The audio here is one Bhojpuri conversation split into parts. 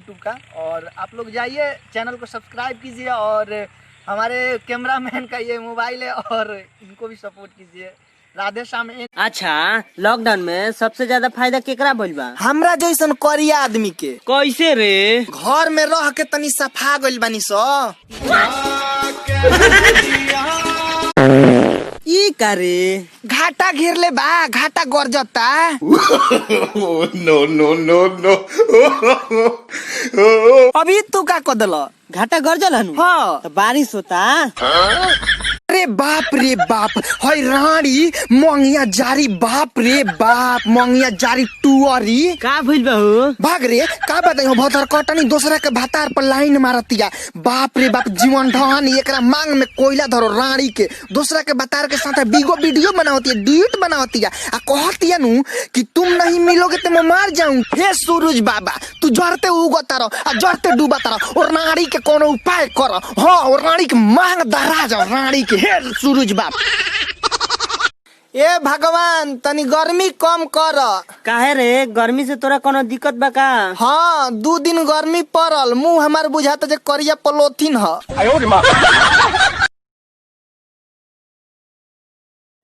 यूट्यूब का। और आप लोग जाइए चैनल को सब्सक्राइब कीजिए और हमारे कैमरामैन का ये मोबाइल है और इनको भी सपोर्ट कीजिए। राधे श्याम। अच्छा, लॉकडाउन में सबसे ज्यादा फायदा केकरा भइल बा? हमरा जैसन करिया आदमी के। कैसे रे? घर में रह के तनी सफा गइल बानी सो। ई करे घाटा घेर ले बा, घाटा गरजता। नो नो नो नो। अभी तू का कदल? घाटा गरजल हनु? हाँ। तो बारिश होता। अरे बाप रे बाप, हई रानी मंगिया जारी, बाप रे बाप, मंगिया जारी टुअरी। का भइल बा हो? भाग रे, का बताइयो भतर कटनी दूसरा के भातार पर लाइन मारतिया। बाप रे बाप, जीवन ढहन एकरा मांग में कोयला धरो रानी के दूसरा के भातार के साथ बिगो वीडियो बनावती है, ड्यूट बनावती है आ कहतिया नु कि तुम नहीं मिलोगे तो मैं मार जाऊं। हे सूरज बाबा, तू जड़ते उगता रहो आ जड़ते डूबता रहो और रानी के कोनो उपाय कर। हां, और रानी के मांग दरा जाओ रानी के। हे सूरज बाप, ए भगवान तनी गर्मी कम कर। काहे रे, गर्मी से तोरा कोनो दिक्कत बा का? हाँ, 2 दिन गर्मी पड़ल, मुंह हमार बुझाता जे करिया पलोथिन ह।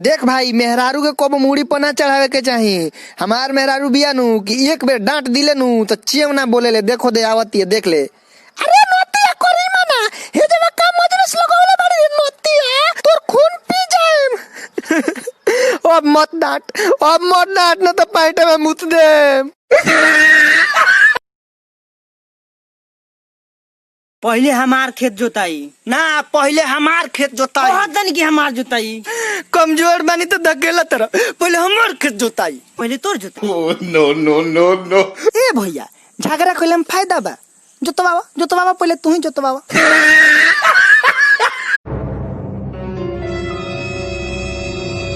देख भाई, मेहरारू के कब मुड़ी पर ना चढ़ावे के चाहिए। हमार मेहरारू बिया नु कि एक बेर डांट दिले नु तो चेव ना बोले ले। देखो दे आवती है, देख ले। अरे नोतिया करी मना, हे जब का मजलिस लगौले बाड़ी नोतिया, तोर खून पी जाएम। अब मत डांट ना तो पैंटे में मुत दे। पहले हमार खेत जोताई ना, पहले हमार खेत जोताई। कहत नहीं कि हमार जोताई। कमजोर बानी तो धकेला तरह, पहले हमार खेत जोताई। पहले तोर जोताई। नो नो नो नो। ए भैया, झगड़ा कइले में फायदा बा। जोतवावा पहले तू ही जोतवावा।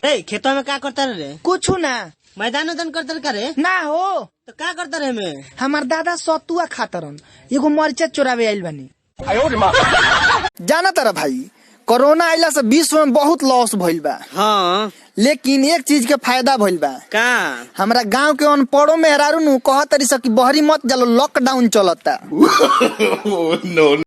रे, खेतों में का करता रे? कुछ ना, मैदान उदान करता का रे? ना हो। तो का करता रे में? हमार दादा सतुआ खातरन, एगो मरचा चोरावे आइल बानी। जाना तारा भाई, कोरोना आइला से विश्व में बहुत लॉस भइल बा। हाँ, लेकिन एक चीज के फायदा भइल बा। का? हमरा गांव के अनपढ़ों में हेरारू नु कहत तरी स कि बहरी मत जालो, लॉकडाउन चलता। नो।